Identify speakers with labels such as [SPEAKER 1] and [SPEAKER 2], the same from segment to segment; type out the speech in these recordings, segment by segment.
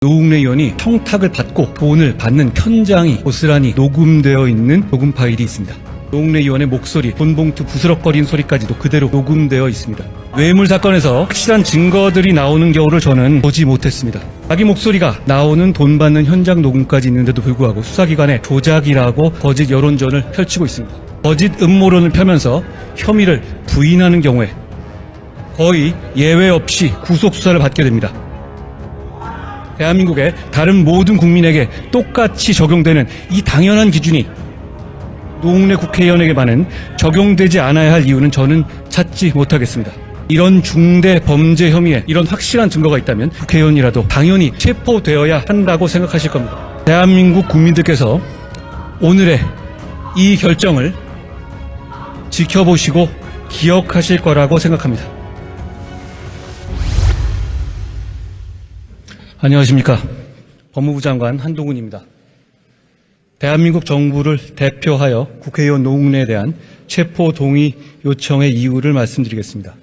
[SPEAKER 1] 노웅래 의원이 청탁을 받고 돈을 받는 현장이 고스란히 녹음되어 있는 녹음 파일이 있습니다. 노웅래 의원의 목소리, 돈봉투 부스럭거리는 소리까지도 그대로 녹음되어 있습니다. 뇌물 사건에서 확실한 증거들이 나오는 경우를 저는 보지 못했습니다. 자기 목소리가 나오는 돈 받는 현장 녹음까지 있는데도 불구하고 수사기관에 조작이라고 거짓 여론전을 펼치고 있습니다. 거짓 음모론을 펴면서 혐의를 부인하는 경우에 거의 예외 없이 구속수사를 받게 됩니다. 대한민국의 다른 모든 국민에게 똑같이 적용되는 이 당연한 기준이 노웅래 국회의원에게만은 적용되지 않아야 할 이유는 저는 찾지 못하겠습니다. 이런 중대 범죄 혐의에 이런 확실한 증거가 있다면 국회의원이라도 당연히 체포되어야 한다고 생각하실 겁니다. 대한민국 국민들께서 오늘의 이 결정을 지켜보시고 기억하실 거라고 생각합니다. 안녕하십니까. 법무부 장관 한동훈입니다. 대한민국 정부를 대표하여 국회의원 노웅래에 대한 체포 동의 요청의 이유를 말씀드리겠습니다.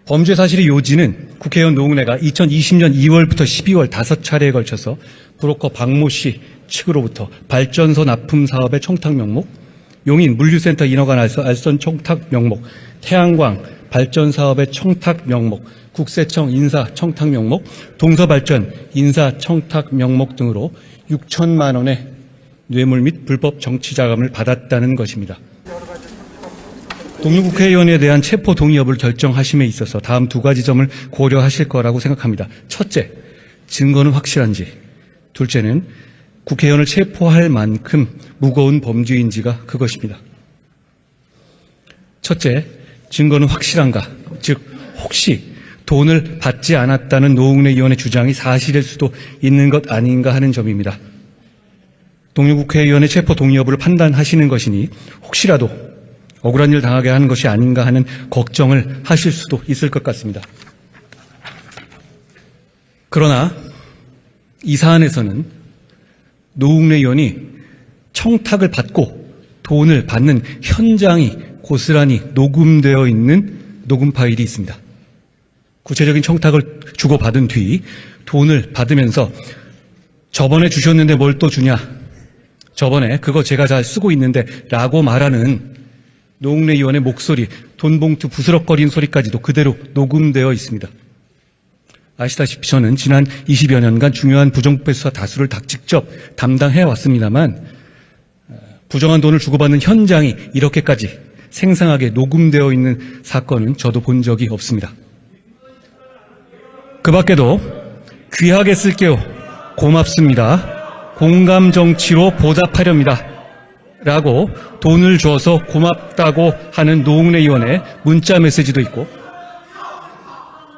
[SPEAKER 1] 범죄 사실의 요지는 국회의원 노웅래가 2020년 2월부터 12월 5차례에 걸쳐서 브로커 박모 씨 측으로부터 발전소 납품 사업의 청탁 명목, 용인 물류센터 인허가 알선 청탁 명목, 태양광 발전 사업의 청탁 명목, 국세청 인사 청탁 명목, 동서발전 인사 청탁 명목 등으로 6천만 원의 뇌물 및 불법 정치자금을 받았다는 것입니다. 동료 국회의원에 대한 체포 동의 여부를 결정하심에 있어서 다음 두 가지 점을 고려하실 거라고 생각합니다. 첫째, 증거는 확실한지. 둘째는 국회의원을 체포할 만큼 무거운 범죄인지가 그것입니다. 첫째, 증거는 확실한가? 즉, 혹시 돈을 받지 않았다는 노웅래 의원의 주장이 사실일 수도 있는 것 아닌가 하는 점입니다. 동료 국회의원의 체포 동의 여부를 판단하시는 것이니 혹시라도 억울한 일 당하게 하는 것이 아닌가 하는 걱정을 하실 수도 있을 것 같습니다. 그러나 이 사안에서는 노웅래 의원이 청탁을 받고 돈을 받는 현장이 고스란히 녹음되어 있는 녹음 파일이 있습니다. 구체적인 청탁을 주고받은 뒤 돈을 받으면서 저번에 주셨는데 뭘 또 주냐, 저번에 그거 제가 잘 쓰고 있는데 라고 말하는 노웅래 의원의 목소리, 돈봉투 부스럭거리는 소리까지도 그대로 녹음되어 있습니다. 아시다시피 저는 지난 20여 년간 중요한 부정부패 수사 다수를 직접 담당해 왔습니다만 부정한 돈을 주고받는 현장이 이렇게까지 생생하게 녹음되어 있는 사건은 저도 본 적이 없습니다. 그 밖에도 귀하게 쓸게요, 고맙습니다, 공감정치로 보답하렵니다 라고 돈을 줘서 고맙다고 하는 노웅래 의원의 문자 메시지도 있고,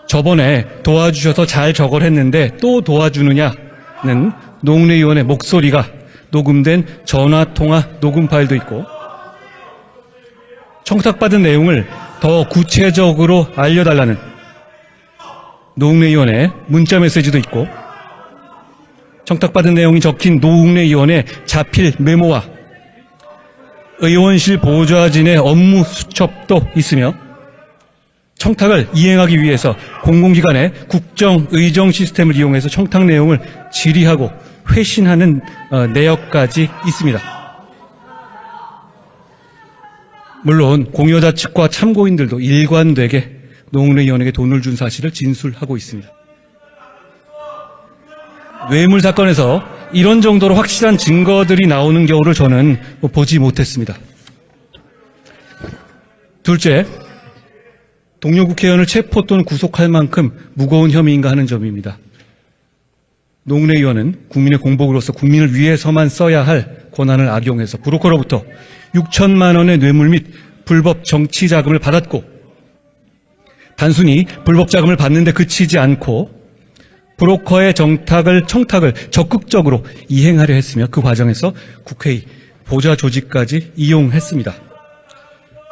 [SPEAKER 1] 저번에 도와주셔서 잘 저걸 했는데 또 도와주느냐는 노웅래 의원의 목소리가 녹음된 전화통화 녹음 파일도 있고, 청탁받은 내용을 더 구체적으로 알려달라는 노웅래 의원의 문자 메시지도 있고, 청탁받은 내용이 적힌 노웅래 의원의 자필 메모와 의원실 보좌진의 업무 수첩도 있으며, 청탁을 이행하기 위해서 공공기관의 국정의정 시스템을 이용해서 청탁 내용을 질의하고 회신하는 내역까지 있습니다. 물론 공여자 측과 참고인들도 일관되게 노웅래 의원에게 돈을 준 사실을 진술하고 있습니다. 뇌물 사건에서 이런 정도로 확실한 증거들이 나오는 경우를 저는 보지 못했습니다. 둘째, 동료 국회의원을 체포 또는 구속할 만큼 무거운 혐의인가 하는 점입니다. 노웅래 의원은 국민의 공복으로서 국민을 위해서만 써야 할 권한을 악용해서 브로커로부터 6천만 원의 뇌물 및 불법 정치 자금을 받았고, 단순히 불법 자금을 받는데 그치지 않고 브로커의 청탁을 적극적으로 이행하려 했으며 그 과정에서 국회의 보좌 조직까지 이용했습니다.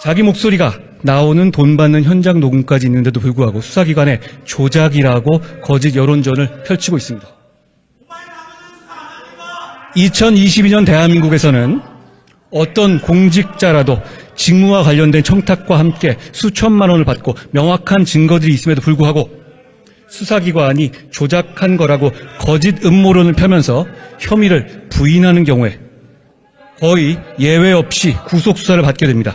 [SPEAKER 1] 자기 목소리가 나오는 돈 받는 현장 녹음까지 있는데도 불구하고 수사기관에 조작이라고 거짓 여론전을 펼치고 있습니다. 2022년 대한민국에서는 어떤 공직자라도 직무와 관련된 청탁과 함께 수천만 원을 받고 명확한 증거들이 있음에도 불구하고 수사기관이 조작한 거라고 거짓 음모론을 펴면서 혐의를 부인하는 경우에 거의 예외 없이 구속수사를 받게 됩니다.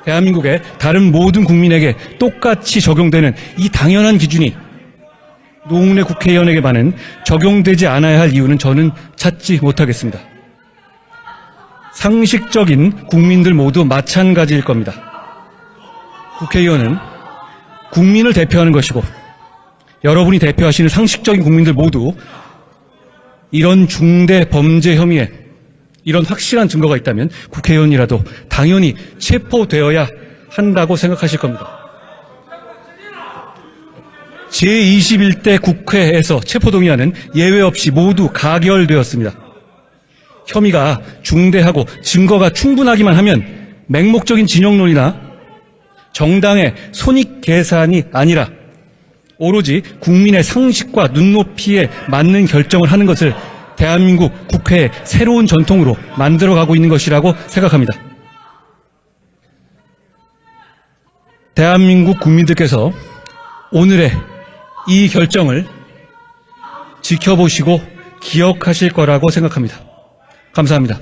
[SPEAKER 1] 대한민국의 다른 모든 국민에게 똑같이 적용되는 이 당연한 기준이 노웅래 국회의원에게만은 적용되지 않아야 할 이유는 저는 찾지 못하겠습니다. 상식적인 국민들 모두 마찬가지일 겁니다. 국회의원은 국민을 대표하는 것이고 여러분이 대표하시는 상식적인 국민들 모두 이런 중대 범죄 혐의에 이런 확실한 증거가 있다면 국회의원이라도 당연히 체포되어야 한다고 생각하실 겁니다. 제21대 국회에서 체포동의안은 예외 없이 모두 가결되었습니다. 혐의가 중대하고 증거가 충분하기만 하면 맹목적인 진영론이나 정당의 손익 계산이 아니라 오로지 국민의 상식과 눈높이에 맞는 결정을 하는 것을 대한민국 국회의 새로운 전통으로 만들어가고 있는 것이라고 생각합니다. 대한민국 국민들께서 오늘의 이 결정을 지켜보시고 기억하실 거라고 생각합니다. 감사합니다.